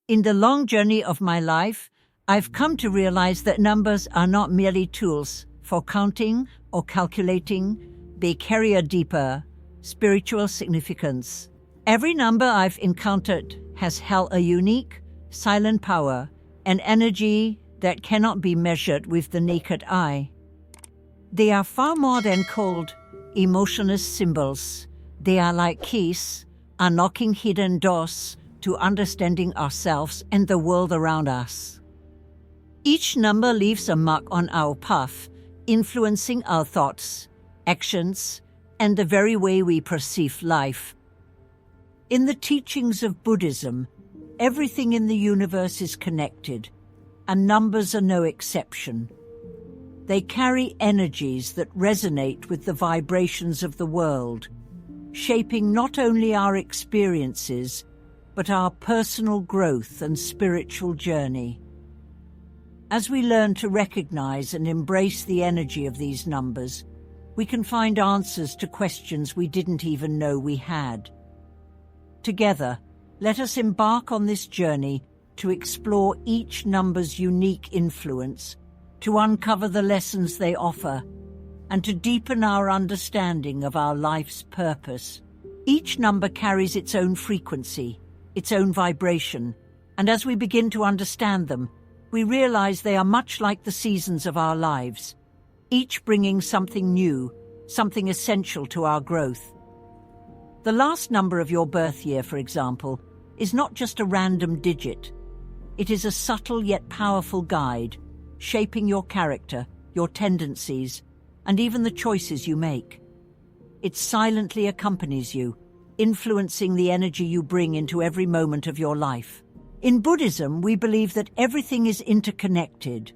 In the long journey of my life, I've come to realize that numbers are not merely tools for counting or calculating. They carry a deeper, spiritual significance. Every number I've encountered has held a unique, silent power, an energy that cannot be measured with the naked eye. They are far more than cold, emotionless symbols. They are like keys, unlocking hidden doors to understanding ourselves and the world around us. Each number leaves a mark on our path, influencing our thoughts, actions, and the very way we perceive life. In the teachings of Buddhism, everything in the universe is connected, and numbers are no exception. They carry energies that resonate with the vibrations of the world, shaping not only our experiences, but our personal growth and spiritual journey. As we learn to recognize and embrace the energy of these numbers, we can find answers to questions we didn't even know we had. Together, let us embark on this journey to explore each number's unique influence, to uncover the lessons they offer, and to deepen our understanding of our life's purpose. Each number carries its own frequency, its own vibration, and as we begin to understand them, we realize they are much like the seasons of our lives, each bringing something new, something essential to our growth. The last number of your birth year, for example, is not just a random digit. It is a subtle yet powerful guide, shaping your character, your tendencies, and even the choices you make. It silently accompanies you, influencing the energy you bring into every moment of your life. In Buddhism, we believe that everything is interconnected.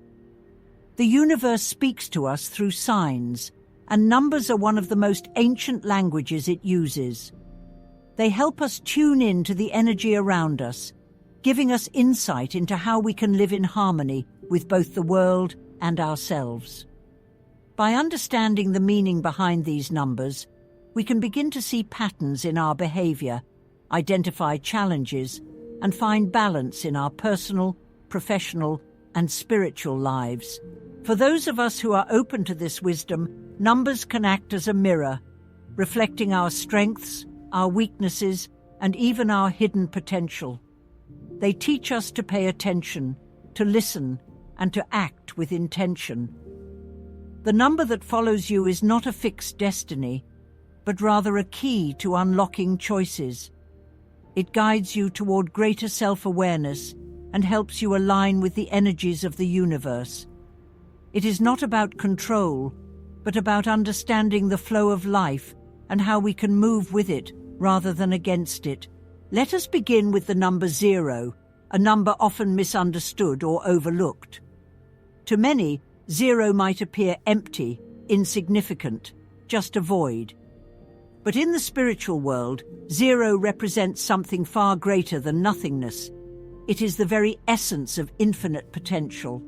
The universe speaks to us through signs, and numbers are one of the most ancient languages it uses. They help us tune in to the energy around us, giving us insight into how we can live in harmony with both the world and ourselves. By understanding the meaning behind these numbers, we can begin to see patterns in our behavior, identify challenges, and find balance in our personal, professional, and spiritual lives. For those of us who are open to this wisdom, numbers can act as a mirror, reflecting our strengths, our weaknesses, and even our hidden potential. They teach us to pay attention, to listen, and to act with intention. The number that follows you is not a fixed destiny, but rather a key to unlocking choices. It guides you toward greater self-awareness and helps you align with the energies of the universe. It is not about control, but about understanding the flow of life and how we can move with it rather than against it. Let us begin with the number 0, a number often misunderstood or overlooked. To many, 0 might appear empty, insignificant, just a void. But in the spiritual world, 0 represents something far greater than nothingness. It is the very essence of infinite potential.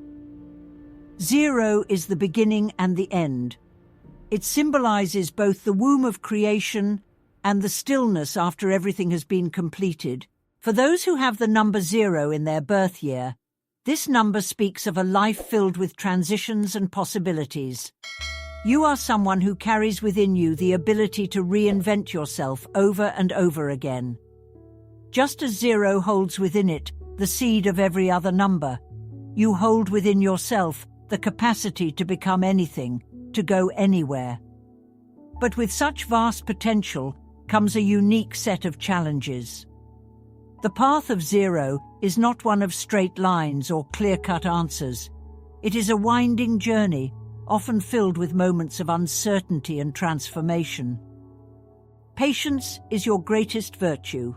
0 is the beginning and the end. It symbolizes both the womb of creation and the stillness after everything has been completed. For those who have the number 0 in their birth year, this number speaks of a life filled with transitions and possibilities. You are someone who carries within you the ability to reinvent yourself over and over again. Just as 0 holds within it the seed of every other number, you hold within yourself the capacity to become anything, to go anywhere. But with such vast potential comes a unique set of challenges. The path of 0 is not one of straight lines or clear-cut answers. It is a winding journey, often filled with moments of uncertainty and transformation. Patience is your greatest virtue.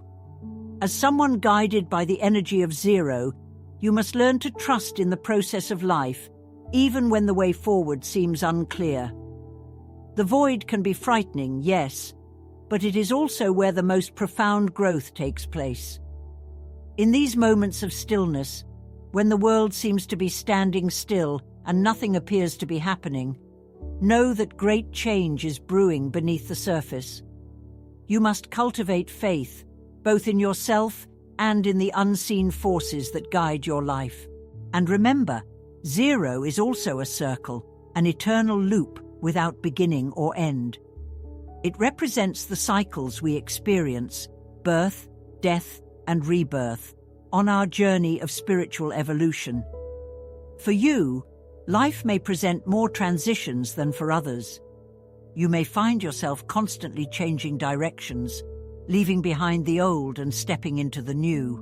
As someone guided by the energy of 0, you must learn to trust in the process of life, even when the way forward seems unclear. The void can be frightening, yes, but it is also where the most profound growth takes place. In these moments of stillness, when the world seems to be standing still and nothing appears to be happening, know that great change is brewing beneath the surface. You must cultivate faith, both in yourself and in the unseen forces that guide your life. And remember, 0 is also a circle, an eternal loop without beginning or end. It represents the cycles we experience, birth, death, and rebirth, on our journey of spiritual evolution. For you, life may present more transitions than for others. You may find yourself constantly changing directions, leaving behind the old and stepping into the new.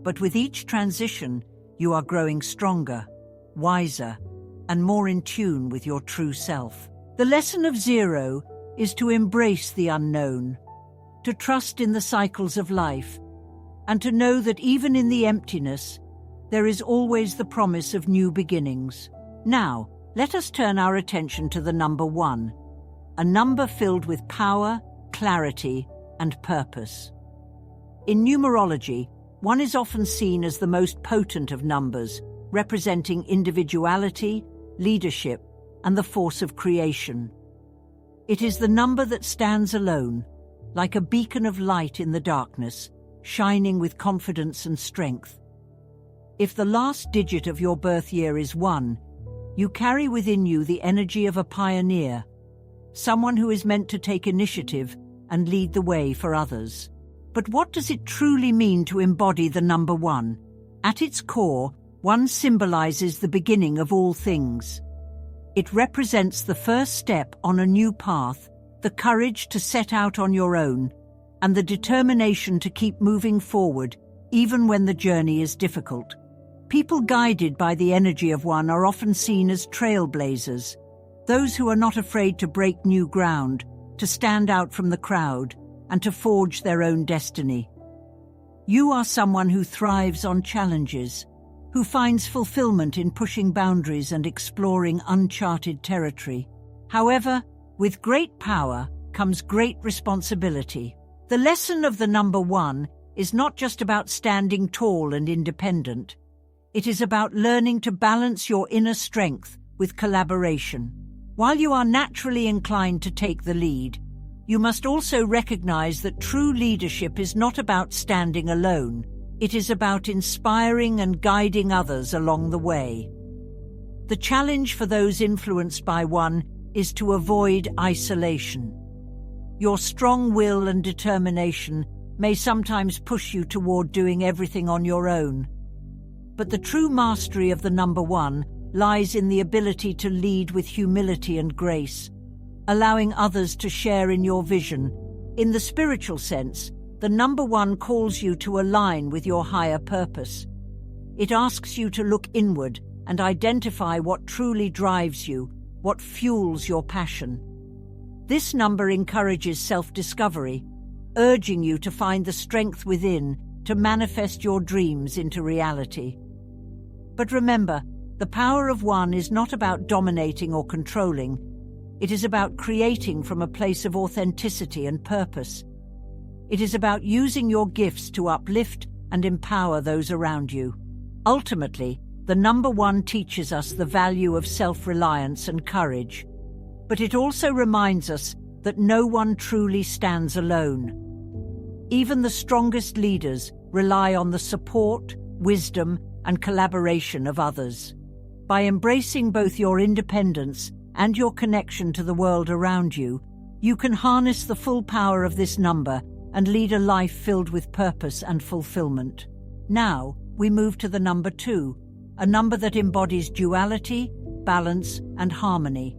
But with each transition, you are growing stronger, wiser, and more in tune with your true self. The lesson of 0 is to embrace the unknown, to trust in the cycles of life, and to know that even in the emptiness, there is always the promise of new beginnings. Now, let us turn our attention to the number 1, a number filled with power, clarity, and purpose. In numerology, 1 is often seen as the most potent of numbers, representing individuality, leadership, and the force of creation. It is the number that stands alone, like a beacon of light in the darkness, shining with confidence and strength. If the last digit of your birth year is 1, you carry within you the energy of a pioneer, someone who is meant to take initiative and lead the way for others. But what does it truly mean to embody the number 1? At its core, 1 symbolizes the beginning of all things. It represents the first step on a new path, the courage to set out on your own, and the determination to keep moving forward, even when the journey is difficult. People guided by the energy of 1 are often seen as trailblazers, those who are not afraid to break new ground, to stand out from the crowd, and to forge their own destiny. You are someone who thrives on challenges, who finds fulfillment in pushing boundaries and exploring uncharted territory. However, with great power comes great responsibility. The lesson of the number 1 is not just about standing tall and independent. It is about learning to balance your inner strength with collaboration. While you are naturally inclined to take the lead, you must also recognize that true leadership is not about standing alone. It is about inspiring and guiding others along the way. The challenge for those influenced by 1 is to avoid isolation. Your strong will and determination may sometimes push you toward doing everything on your own. But the true mastery of the number 1 lies in the ability to lead with humility and grace, allowing others to share in your vision. In the spiritual sense, the number 1 calls you to align with your higher purpose. It asks you to look inward and identify what truly drives you, what fuels your passion. This number encourages self-discovery, urging you to find the strength within to manifest your dreams into reality. But remember, the power of 1 is not about dominating or controlling. It is about creating from a place of authenticity and purpose. It is about using your gifts to uplift and empower those around you. Ultimately, the number 1 teaches us the value of self-reliance and courage. But it also reminds us that no one truly stands alone. Even the strongest leaders rely on the support, wisdom, and collaboration of others. By embracing both your independence and your connection to the world around you, you can harness the full power of this number and lead a life filled with purpose and fulfillment. Now, we move to the number 2, a number that embodies duality, balance, and harmony.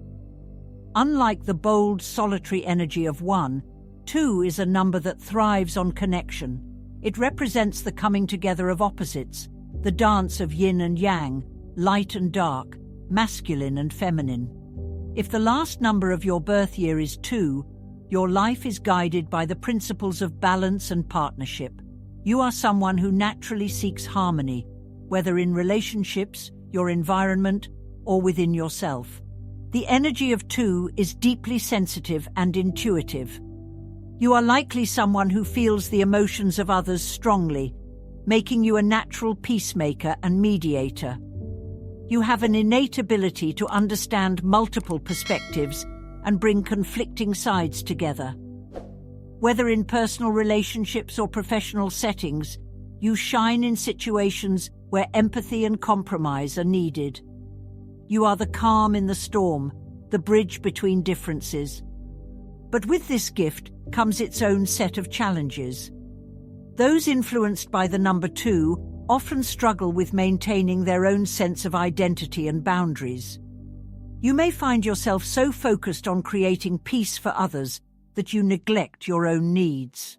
Unlike the bold, solitary energy of 1, 2 is a number that thrives on connection. It represents the coming together of opposites, the dance of yin and yang, light and dark, masculine and feminine. If the last number of your birth year is 2, your life is guided by the principles of balance and partnership. You are someone who naturally seeks harmony, whether in relationships, your environment, or within yourself. The energy of 2 is deeply sensitive and intuitive. You are likely someone who feels the emotions of others strongly, making you a natural peacemaker and mediator. You have an innate ability to understand multiple perspectives and bring conflicting sides together. Whether in personal relationships or professional settings, You shine in situations where empathy and compromise are needed. You are the calm in the storm, the bridge between differences. But with this gift comes its own set of challenges. Those influenced by the number 2 often struggle with maintaining their own sense of identity and boundaries. You may find yourself so focused on creating peace for others that you neglect your own needs.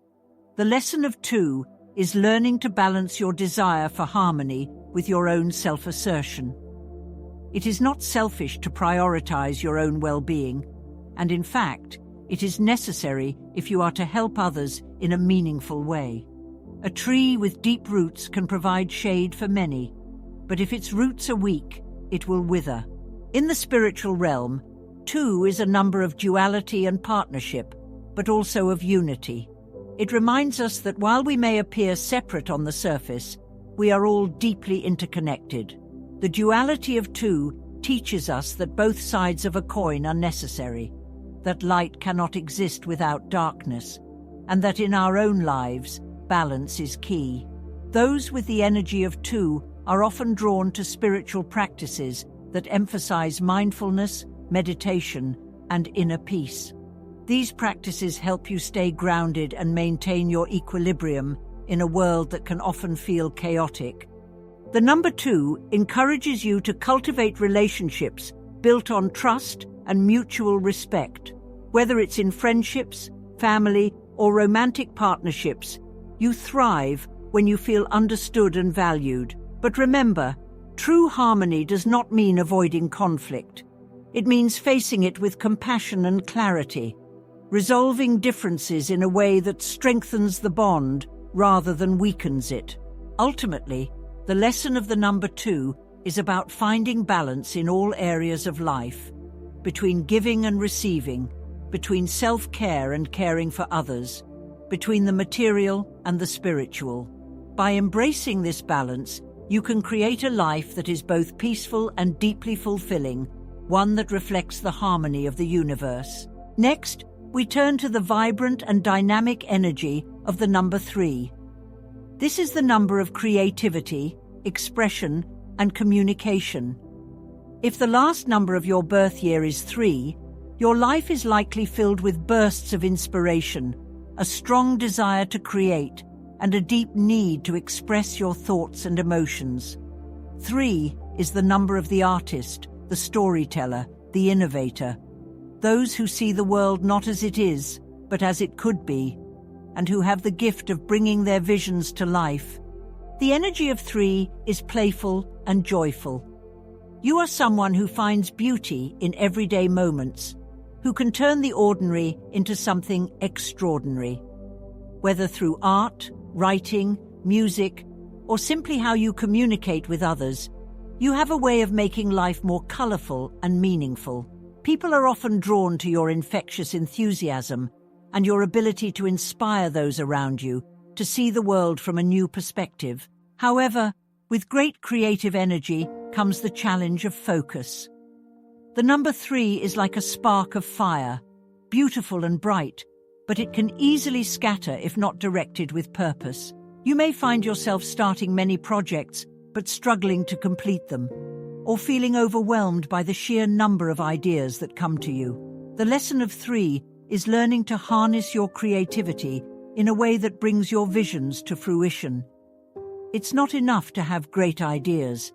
The lesson of 2 is learning to balance your desire for harmony with your own self-assertion. It is not selfish to prioritize your own well-being, and in fact, it is necessary if you are to help others in a meaningful way. A tree with deep roots can provide shade for many, but if its roots are weak, it will wither. In the spiritual realm, 2 is a number of duality and partnership, but also of unity. It reminds us that while we may appear separate on the surface, we are all deeply interconnected. The duality of 2 teaches us that both sides of a coin are necessary, that light cannot exist without darkness, and that in our own lives, balance is key. Those with the energy of 2 are often drawn to spiritual practices that emphasize mindfulness, meditation, and inner peace. These practices help you stay grounded and maintain your equilibrium in a world that can often feel chaotic. The number 2 encourages you to cultivate relationships built on trust and mutual respect. Whether it's in friendships, family, or romantic partnerships, you thrive when you feel understood and valued. But remember, true harmony does not mean avoiding conflict. It means facing it with compassion and clarity, resolving differences in a way that strengthens the bond rather than weakens it. Ultimately, the lesson of the number 2 is about finding balance in all areas of life, between giving and receiving, between self-care and caring for others, between the material and the spiritual. By embracing this balance, you can create a life that is both peaceful and deeply fulfilling, one that reflects the harmony of the universe. Next, we turn to the vibrant and dynamic energy of the number 3. This is the number of creativity, expression, and communication. If the last number of your birth year is 3, your life is likely filled with bursts of inspiration, a strong desire to create, and a deep need to express your thoughts and emotions. 3 is the number of the artist, the storyteller, the innovator, those who see the world not as it is, but as it could be, and who have the gift of bringing their visions to life. The energy of 3 is playful and joyful. You are someone who finds beauty in everyday moments, who can turn the ordinary into something extraordinary. Whether through art, writing, music, or simply how you communicate with others, you have a way of making life more colorful and meaningful. People are often drawn to your infectious enthusiasm and your ability to inspire those around you to see the world from a new perspective. However, with great creative energy comes the challenge of focus. The number 3 is like a spark of fire, beautiful and bright, but it can easily scatter if not directed with purpose. You may find yourself starting many projects, but struggling to complete them, or feeling overwhelmed by the sheer number of ideas that come to you. The lesson of 3 is learning to harness your creativity in a way that brings your visions to fruition. It's not enough to have great ideas.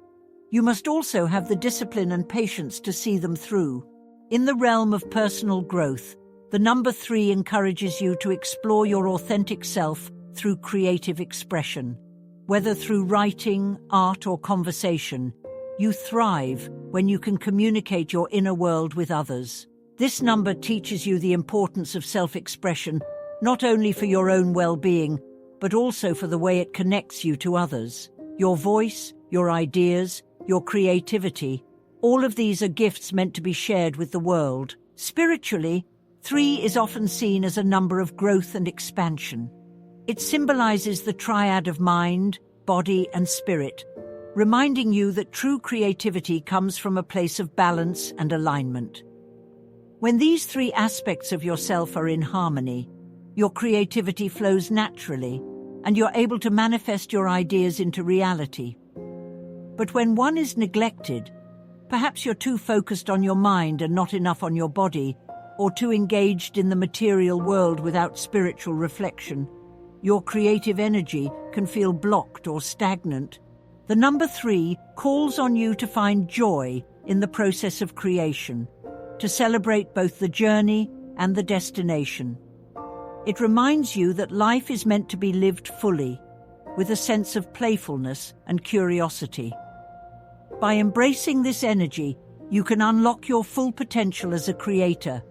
You must also have the discipline and patience to see them through. In the realm of personal growth, the number 3 encourages you to explore your authentic self through creative expression. Whether through writing, art, or conversation, you thrive when you can communicate your inner world with others. This number teaches you the importance of self-expression, not only for your own well-being, but also for the way it connects you to others. Your voice, your ideas, your creativity, all of these are gifts meant to be shared with the world. Spiritually, 3 is often seen as a number of growth and expansion. It symbolizes the triad of mind, body, and spirit, reminding you that true creativity comes from a place of balance and alignment. When these 3 aspects of yourself are in harmony, your creativity flows naturally, and you're able to manifest your ideas into reality. But when 1 is neglected, perhaps you're too focused on your mind and not enough on your body, or too engaged in the material world without spiritual reflection, your creative energy can feel blocked or stagnant. The number 3 calls on you to find joy in the process of creation, to celebrate both the journey and the destination. It reminds you that life is meant to be lived fully, with a sense of playfulness and curiosity. By embracing this energy, you can unlock your full potential as a creator,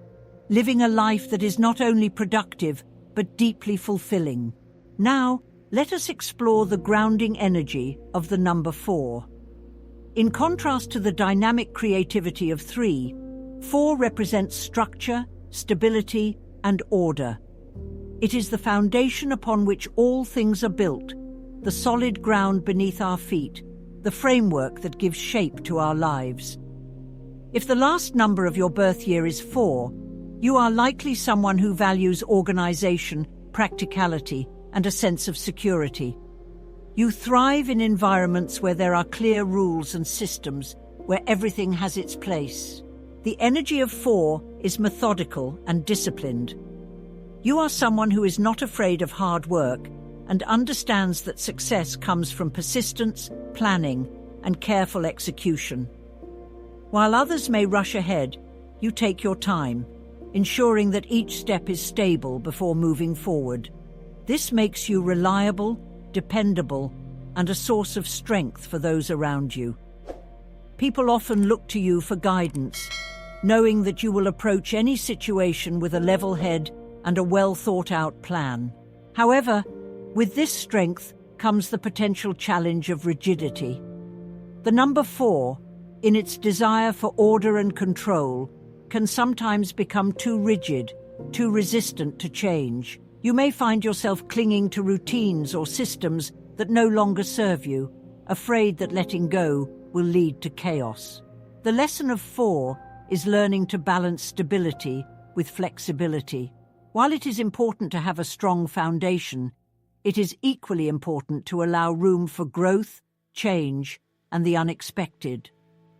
living a life that is not only productive, but deeply fulfilling. Now, let us explore the grounding energy of the number 4. In contrast to the dynamic creativity of 3, 4 represents structure, stability, and order. It is the foundation upon which all things are built, the solid ground beneath our feet, the framework that gives shape to our lives. If the last number of your birth year is 4, you are likely someone who values organization, practicality, and a sense of security. You thrive in environments where there are clear rules and systems, where everything has its place. The energy of 4 is methodical and disciplined. You are someone who is not afraid of hard work and understands that success comes from persistence, planning, and careful execution. While others may rush ahead, you take your time, ensuring that each step is stable before moving forward. This makes you reliable, dependable, and a source of strength for those around you. People often look to you for guidance, knowing that you will approach any situation with a level head and a well-thought-out plan. However, with this strength comes the potential challenge of rigidity. The number 4, in its desire for order and control, can sometimes become too rigid, too resistant to change. You may find yourself clinging to routines or systems that no longer serve you, afraid that letting go will lead to chaos. The lesson of 4 is learning to balance stability with flexibility. While it is important to have a strong foundation, it is equally important to allow room for growth, change, and the unexpected.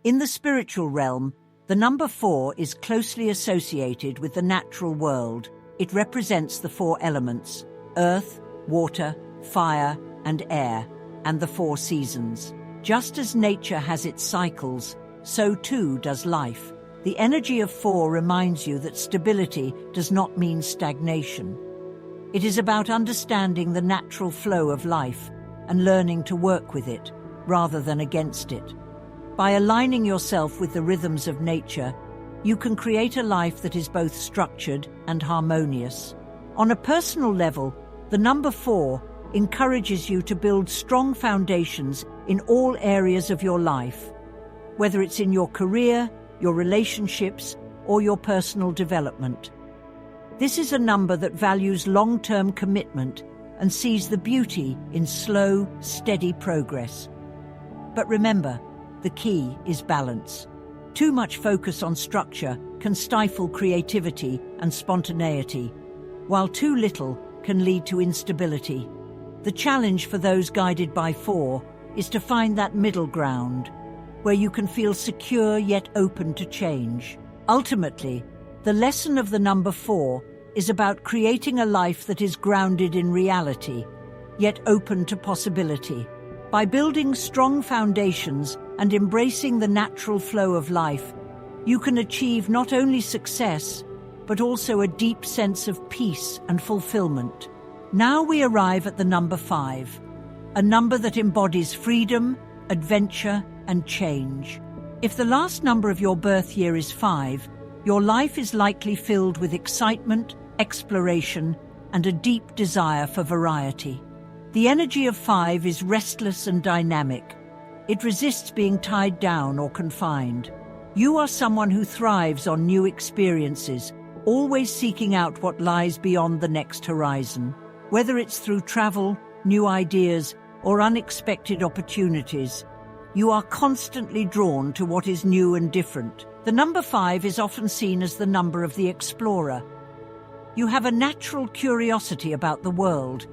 In the spiritual realm, the number 4 is closely associated with the natural world. It represents the 4 elements: earth, water, fire, and air, and the 4 seasons. Just as nature has its cycles, so too does life. The energy of 4 reminds you that stability does not mean stagnation. It is about understanding the natural flow of life and learning to work with it, rather than against it. By aligning yourself with the rhythms of nature, you can create a life that is both structured and harmonious. On a personal level, the number 4 encourages you to build strong foundations in all areas of your life, whether it's in your career, your relationships, or your personal development. This is a number that values long-term commitment and sees the beauty in slow, steady progress. But remember, the key is balance. Too much focus on structure can stifle creativity and spontaneity, while too little can lead to instability. The challenge for those guided by 4 is to find that middle ground, where you can feel secure yet open to change. Ultimately, the lesson of the number 4 is about creating a life that is grounded in reality, yet open to possibility. By building strong foundations and embracing the natural flow of life, you can achieve not only success, but also a deep sense of peace and fulfillment. Now we arrive at the number 5, a number that embodies freedom, adventure, and change. If the last number of your birth year is 5, your life is likely filled with excitement, exploration, and a deep desire for variety. The energy of 5 is restless and dynamic. It resists being tied down or confined. You are someone who thrives on new experiences, always seeking out what lies beyond the next horizon. Whether it's through travel, new ideas, or unexpected opportunities, you are constantly drawn to what is new and different. The number 5 is often seen as the number of the explorer. You have a natural curiosity about the world,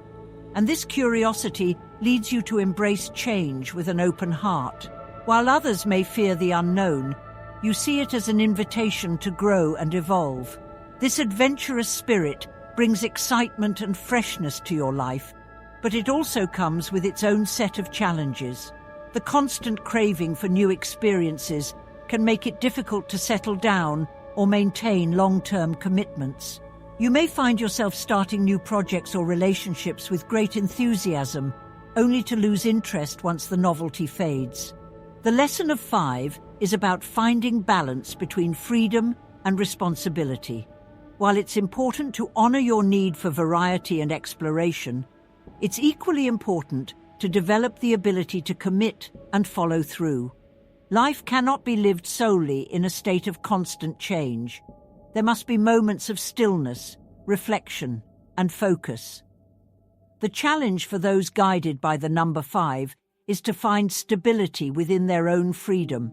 And this curiosity leads you to embrace change with an open heart. While others may fear the unknown, you see it as an invitation to grow and evolve. This adventurous spirit brings excitement and freshness to your life, but it also comes with its own set of challenges. The constant craving for new experiences can make it difficult to settle down or maintain long-term commitments. You may find yourself starting new projects or relationships with great enthusiasm, only to lose interest once the novelty fades. The lesson of 5 is about finding balance between freedom and responsibility. While it's important to honor your need for variety and exploration, it's equally important to develop the ability to commit and follow through. Life cannot be lived solely in a state of constant change. There must be moments of stillness, reflection, and focus. The challenge for those guided by the number 5 is to find stability within their own freedom,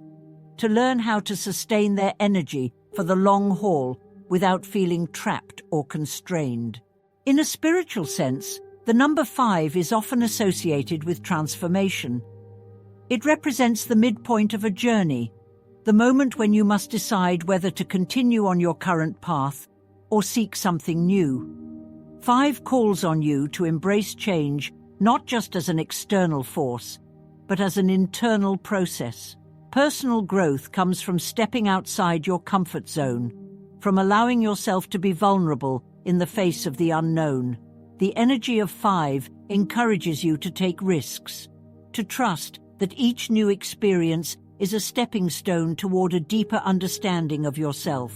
to learn how to sustain their energy for the long haul without feeling trapped or constrained. In a spiritual sense, the number 5 is often associated with transformation. It represents the midpoint of a journey, the moment when you must decide whether to continue on your current path or seek something new. 5 calls on you to embrace change not just as an external force, but as an internal process. Personal growth comes from stepping outside your comfort zone, from allowing yourself to be vulnerable in the face of the unknown. The energy of 5 encourages you to take risks, to trust that each new experience is a stepping stone toward a deeper understanding of yourself.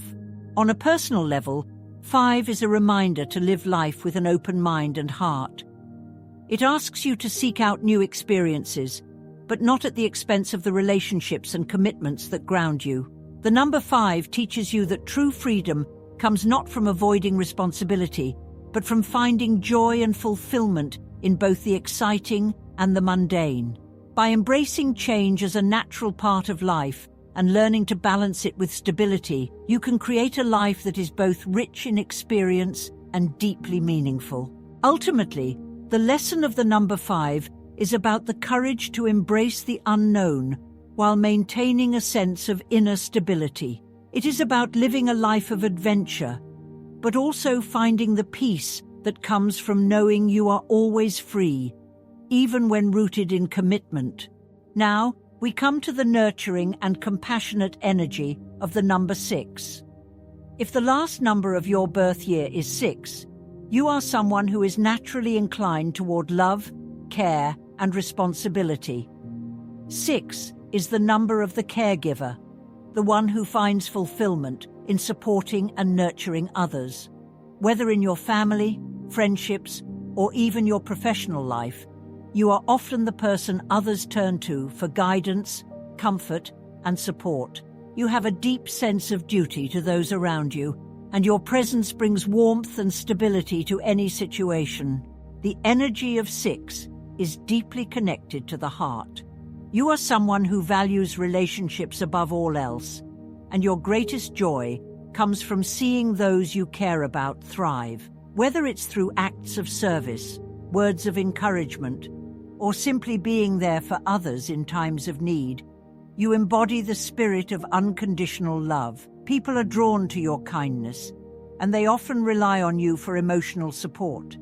On a personal level, 5 is a reminder to live life with an open mind and heart. It asks you to seek out new experiences, but not at the expense of the relationships and commitments that ground you. The number 5 teaches you that true freedom comes not from avoiding responsibility, but from finding joy and fulfillment in both the exciting and the mundane. By embracing change as a natural part of life and learning to balance it with stability, you can create a life that is both rich in experience and deeply meaningful. Ultimately, the lesson of the number 5 is about the courage to embrace the unknown while maintaining a sense of inner stability. It is about living a life of adventure, but also finding the peace that comes from knowing you are always free, even when rooted in commitment. Now, we come to the nurturing and compassionate energy of the number 6. If the last number of your birth year is 6, you are someone who is naturally inclined toward love, care, and responsibility. 6 is the number of the caregiver, the one who finds fulfillment in supporting and nurturing others. Whether in your family, friendships, or even your professional life, you are often the person others turn to for guidance, comfort, and support. You have a deep sense of duty to those around you, and your presence brings warmth and stability to any situation. The energy of 6 is deeply connected to the heart. You are someone who values relationships above all else, and your greatest joy comes from seeing those you care about thrive. Whether it's through acts of service, words of encouragement, or simply being there for others in times of need, you embody the spirit of unconditional love. People are drawn to your kindness, and they often rely on you for emotional support.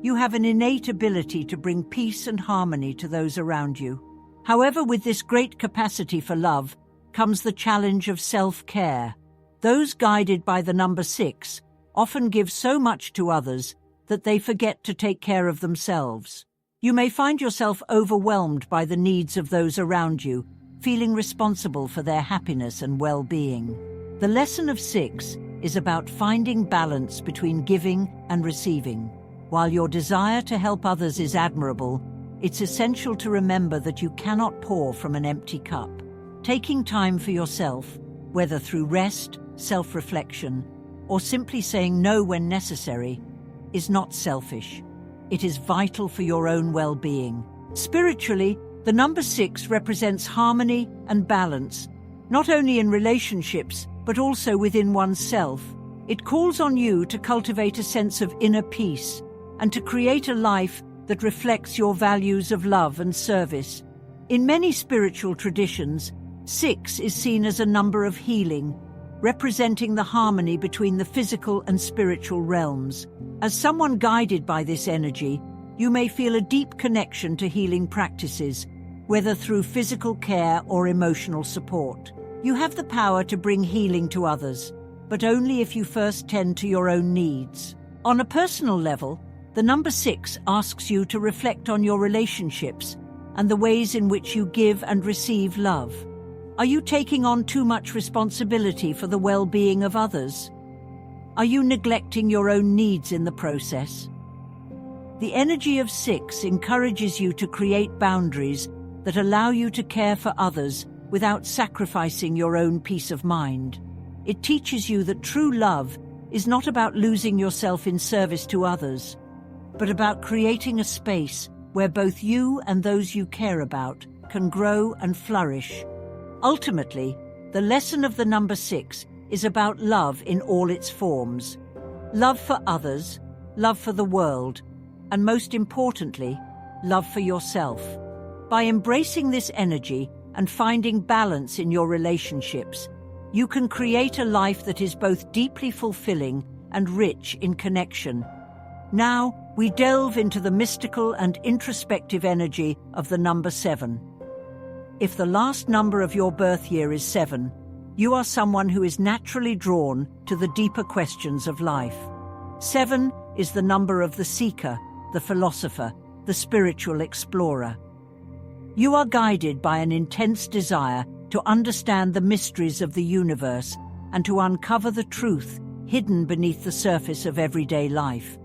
You have an innate ability to bring peace and harmony to those around you. However, with this great capacity for love comes the challenge of self-care. Those guided by the number 6 often give so much to others that they forget to take care of themselves. You may find yourself overwhelmed by the needs of those around you, feeling responsible for their happiness and well-being. The lesson of 6 is about finding balance between giving and receiving. While your desire to help others is admirable, it's essential to remember that you cannot pour from an empty cup. Taking time for yourself, whether through rest, self-reflection, or simply saying no when necessary, is not selfish. It is vital for your own well-being. Spiritually, the number 6 represents harmony and balance, not only in relationships, but also within oneself. It calls on you to cultivate a sense of inner peace and to create a life that reflects your values of love and service. In many spiritual traditions, 6 is seen as a number of healing, representing the harmony between the physical and spiritual realms. As someone guided by this energy, you may feel a deep connection to healing practices, whether through physical care or emotional support. You have the power to bring healing to others, but only if you first tend to your own needs. On a personal level, the number 6 asks you to reflect on your relationships and the ways in which you give and receive love. Are you taking on too much responsibility for the well-being of others? Are you neglecting your own needs in the process? The energy of 6 encourages you to create boundaries that allow you to care for others without sacrificing your own peace of mind. It teaches you that true love is not about losing yourself in service to others, but about creating a space where both you and those you care about can grow and flourish. Ultimately, the lesson of the number 6 is about love in all its forms. Love for others, love for the world, and most importantly, love for yourself. By embracing this energy and finding balance in your relationships, you can create a life that is both deeply fulfilling and rich in connection. Now, we delve into the mystical and introspective energy of the number 7. If the last number of your birth year is 7, you are someone who is naturally drawn to the deeper questions of life. 7 is the number of the seeker, the philosopher, the spiritual explorer. You are guided by an intense desire to understand the mysteries of the universe and to uncover the truth hidden beneath the surface of everyday life.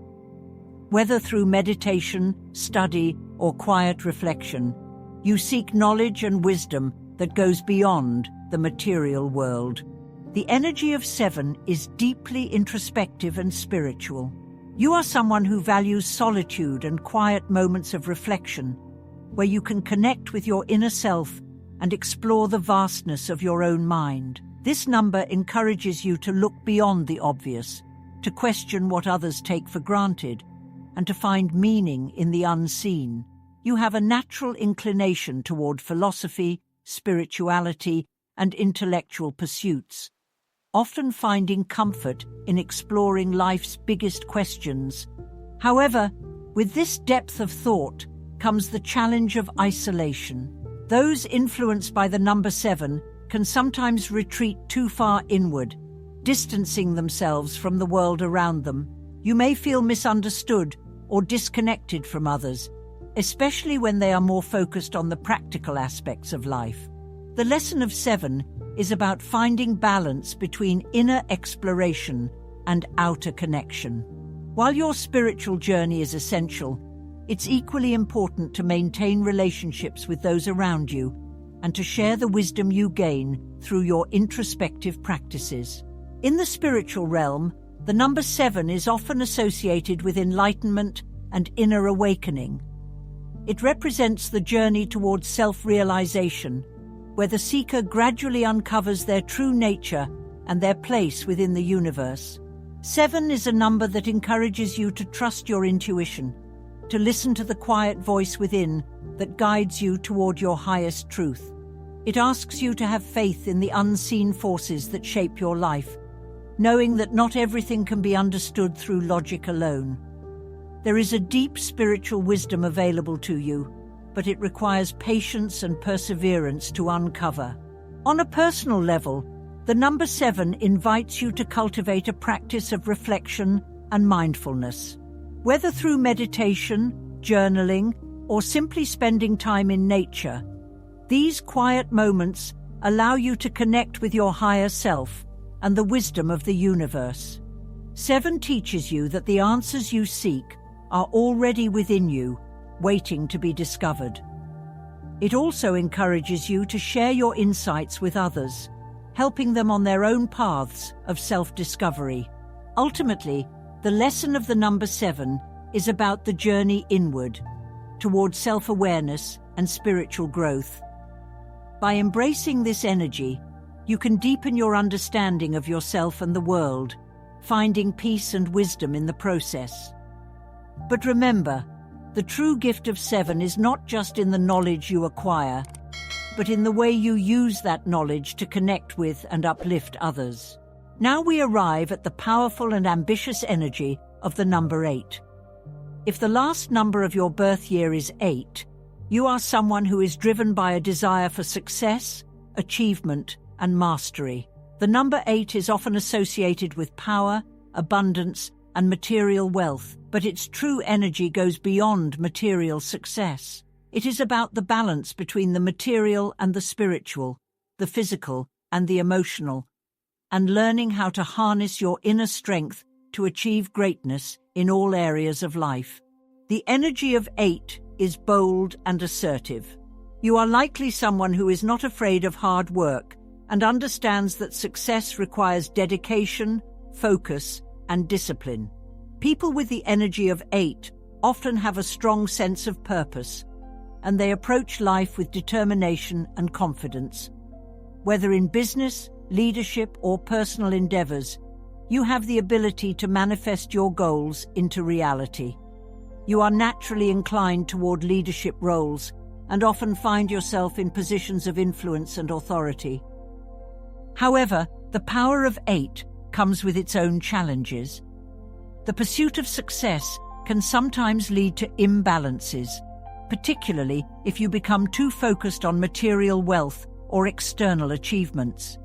Whether through meditation, study, or quiet reflection, you seek knowledge and wisdom that goes beyond the material world. The energy of 7 is deeply introspective and spiritual. You are someone who values solitude and quiet moments of reflection, where you can connect with your inner self and explore the vastness of your own mind. This number encourages you to look beyond the obvious, to question what others take for granted, and to find meaning in the unseen. You have a natural inclination toward philosophy, spirituality, and intellectual pursuits, often finding comfort in exploring life's biggest questions. However, with this depth of thought comes the challenge of isolation. Those influenced by the number 7 can sometimes retreat too far inward, distancing themselves from the world around them. You may feel misunderstood or disconnected from others, especially when they are more focused on the practical aspects of life. The lesson of 7 is about finding balance between inner exploration and outer connection. While your spiritual journey is essential, it's equally important to maintain relationships with those around you and to share the wisdom you gain through your introspective practices. In the spiritual realm, the number 7 is often associated with enlightenment and inner awakening. It represents the journey towards self-realization, where the seeker gradually uncovers their true nature and their place within the universe. 7 is a number that encourages you to trust your intuition, to listen to the quiet voice within that guides you toward your highest truth. It asks you to have faith in the unseen forces that shape your life, knowing that not everything can be understood through logic alone. There is a deep spiritual wisdom available to you, but it requires patience and perseverance to uncover. On a personal level, the number 7 invites you to cultivate a practice of reflection and mindfulness. Whether through meditation, journaling, or simply spending time in nature, these quiet moments allow you to connect with your higher self and the wisdom of the universe. 7 teaches you that the answers you seek are already within you, waiting to be discovered. It also encourages you to share your insights with others, helping them on their own paths of self-discovery. Ultimately, the lesson of the number 7 is about the journey inward, towards self-awareness and spiritual growth. By embracing this energy, you can deepen your understanding of yourself and the world, finding peace and wisdom in the process. But remember, The true gift of 7 is not just in the knowledge you acquire, but in the way you use that knowledge to connect with and uplift others. Now we arrive at the powerful and ambitious energy of the number 8. If the last number of your birth year is 8, you are someone who is driven by a desire for success, achievement, and mastery. The number 8 is often associated with power, abundance, and material wealth, but its true energy goes beyond material success. It is about the balance between the material and the spiritual, the physical and the emotional, and learning how to harness your inner strength to achieve greatness in all areas of life. The energy of 8 is bold and assertive. You are likely someone who is not afraid of hard work and understands that success requires dedication, focus, and discipline. People with the energy of 8 often have a strong sense of purpose, and they approach life with determination and confidence. Whether in business, leadership, or personal endeavors, you have the ability to manifest your goals into reality. You are naturally inclined toward leadership roles and often find yourself in positions of influence and authority. However, the power of 8 comes with its own challenges. The pursuit of success can sometimes lead to imbalances, particularly if you become too focused on material wealth or external achievements.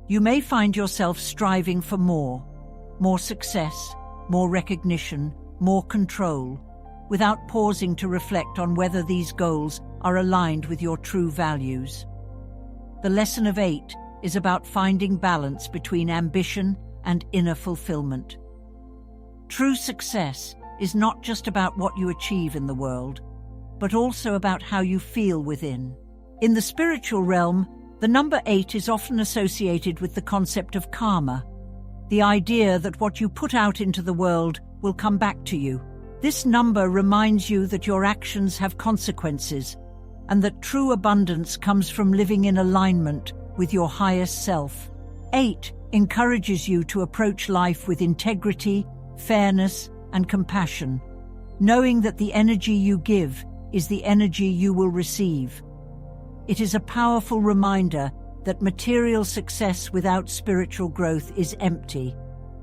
You may find yourself striving for more success, more recognition, more control, without pausing to reflect on whether these goals are aligned with your true values. The lesson of 8 is about finding balance between ambition and inner fulfillment. True success is not just about what you achieve in the world, but also about how you feel within. In the spiritual realm, the number 8 is often associated with the concept of karma, the idea that what you put out into the world will come back to you. This number reminds you that your actions have consequences, and that true abundance comes from living in alignment with your highest self. 8 encourages you to approach life with integrity, fairness, and compassion, knowing that the energy you give is the energy you will receive. It is a powerful reminder that material success without spiritual growth is empty,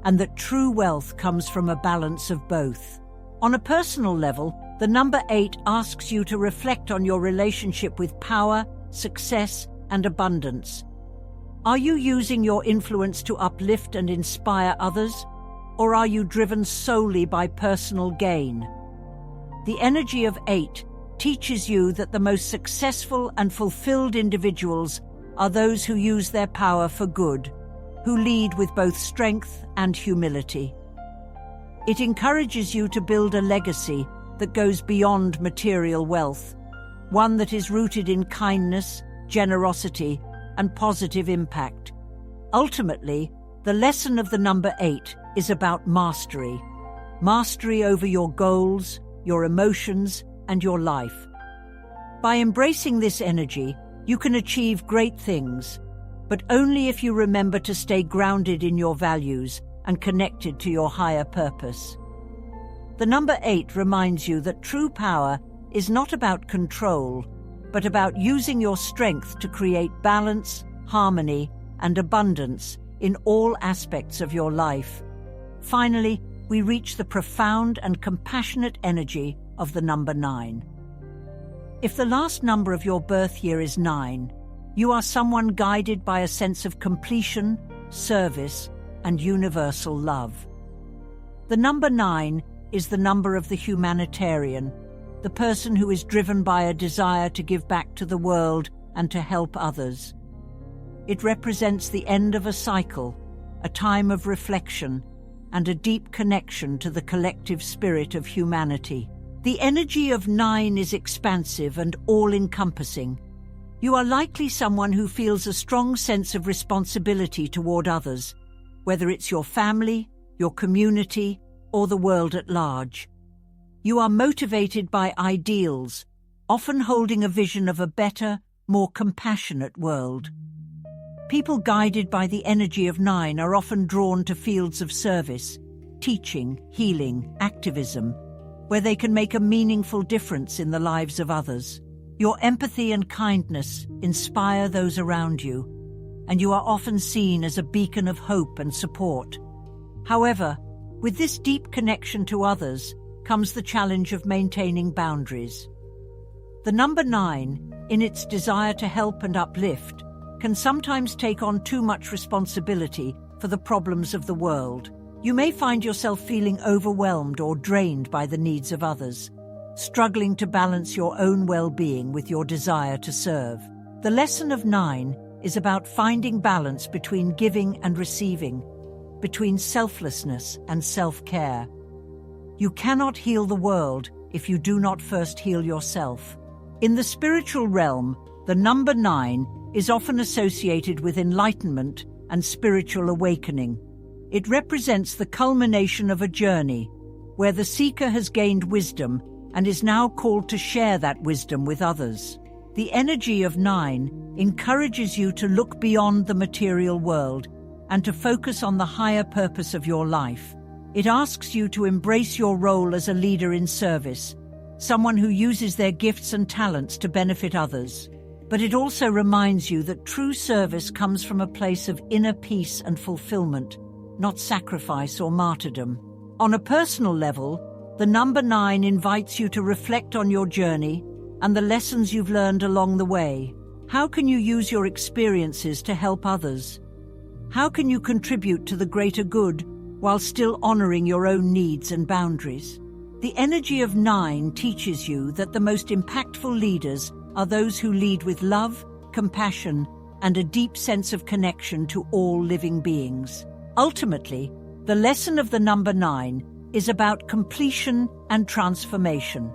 and that true wealth comes from a balance of both. On a personal level, the number 8 asks you to reflect on your relationship with power, success, and abundance. Are you using your influence to uplift and inspire others, or are you driven solely by personal gain? The energy of 8 teaches you that the most successful and fulfilled individuals are those who use their power for good, who lead with both strength and humility. It encourages you to build a legacy that goes beyond material wealth, one that is rooted in kindness, generosity, and positive impact. Ultimately, the lesson of the number 8 is about mastery. Mastery over your goals, your emotions, and your life. By embracing this energy, you can achieve great things, but only if you remember to stay grounded in your values and connected to your higher purpose. The number 8 reminds you that true power is not about control, but about using your strength to create balance, harmony, and abundance in all aspects of your life. Finally, we reach the profound and compassionate energy of the number 9. If the last number of your birth year is 9, you are someone guided by a sense of completion, service, and universal love. The number 9 is the number of the humanitarian, the person who is driven by a desire to give back to the world and to help others. It represents the end of a cycle, a time of reflection, and a deep connection to the collective spirit of humanity. The energy of 9 is expansive and all-encompassing. You are likely someone who feels a strong sense of responsibility toward others, whether it's your family, your community, or the world at large. You are motivated by ideals, often holding a vision of a better, more compassionate world. People guided by the energy of 9 are often drawn to fields of service, teaching, healing, activism, where they can make a meaningful difference in the lives of others. Your empathy and kindness inspire those around you, and you are often seen as a beacon of hope and support. However, with this deep connection to others comes the challenge of maintaining boundaries. The number 9, in its desire to help and uplift, can sometimes take on too much responsibility for the problems of the world. You may find yourself feeling overwhelmed or drained by the needs of others, struggling to balance your own well-being with your desire to serve. The lesson of 9 is about finding balance between giving and receiving, between selflessness and self-care. You cannot heal the world if you do not first heal yourself. In the spiritual realm, the number 9 is often associated with enlightenment and spiritual awakening. It represents the culmination of a journey where the seeker has gained wisdom and is now called to share that wisdom with others. The energy of 9 encourages you to look beyond the material world and to focus on the higher purpose of your life. It asks you to embrace your role as a leader in service, someone who uses their gifts and talents to benefit others. But it also reminds you that true service comes from a place of inner peace and fulfillment, not sacrifice or martyrdom. On a personal level, the number 9 invites you to reflect on your journey and the lessons you've learned along the way. How can you use your experiences to help others? How can you contribute to the greater good while still honoring your own needs and boundaries? The energy of 9 teaches you that the most impactful leaders are those who lead with love, compassion, and a deep sense of connection to all living beings. Ultimately, the lesson of the number 9 is about completion and transformation.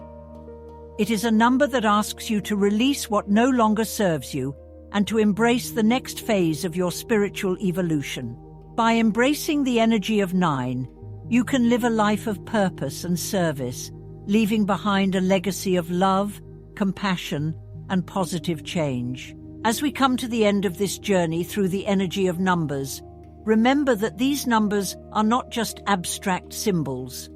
It is a number that asks you to release what no longer serves you and to embrace the next phase of your spiritual evolution. By embracing the energy of 9, you can live a life of purpose and service, leaving behind a legacy of love, compassion, and positive change. As we come to the end of this journey through the energy of numbers, remember that these numbers are not just abstract symbols.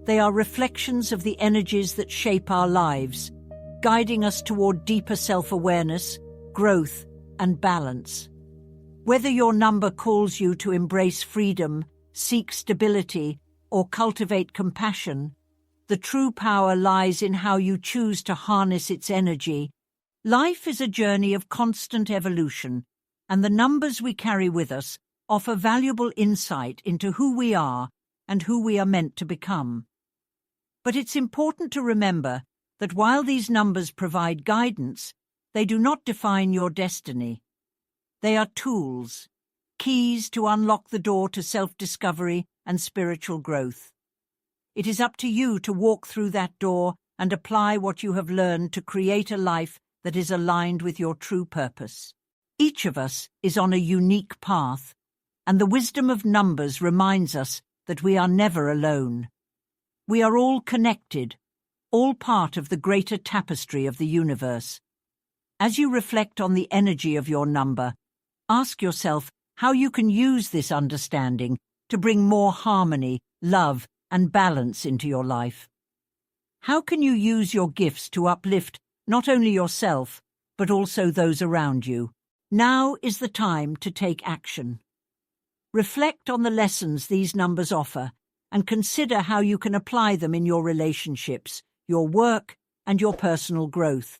They are reflections of the energies that shape our lives, guiding us toward deeper self-awareness, growth, and balance. Whether your number calls you to embrace freedom, seek stability, or cultivate compassion, the true power lies in how you choose to harness its energy. Life is a journey of constant evolution, and the numbers we carry with us offer valuable insight into who we are and who we are meant to become. But it's important to remember that while these numbers provide guidance, they do not define your destiny. They are tools, keys to unlock the door to self-discovery and spiritual growth. It is up to you to walk through that door and apply what you have learned to create a life that is aligned with your true purpose. Each of us is on a unique path, and the wisdom of numbers reminds us that we are never alone. We are all connected, all part of the greater tapestry of the universe. As you reflect on the energy of your number, ask yourself how you can use this understanding to bring more harmony, love, and balance into your life. How can you use your gifts to uplift not only yourself, but also those around you? Now is the time to take action. Reflect on the lessons these numbers offer and consider how you can apply them in your relationships, your work, and your personal growth.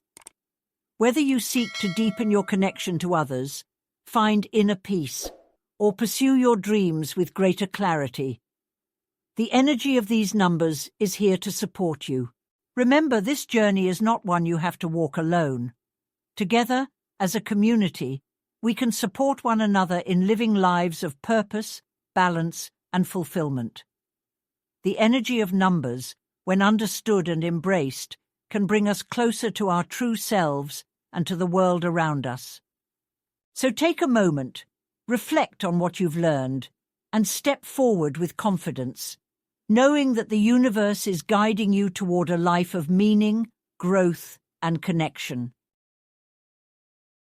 Whether you seek to deepen your connection to others, find inner peace, or pursue your dreams with greater clarity, the energy of these numbers is here to support you. Remember, this journey is not one you have to walk alone. Together, as a community, we can support one another in living lives of purpose, balance, and fulfillment. The energy of numbers, when understood and embraced, can bring us closer to our true selves and to the world around us. So take a moment, reflect on what you've learned, and step forward with confidence, knowing that the universe is guiding you toward a life of meaning, growth, and connection.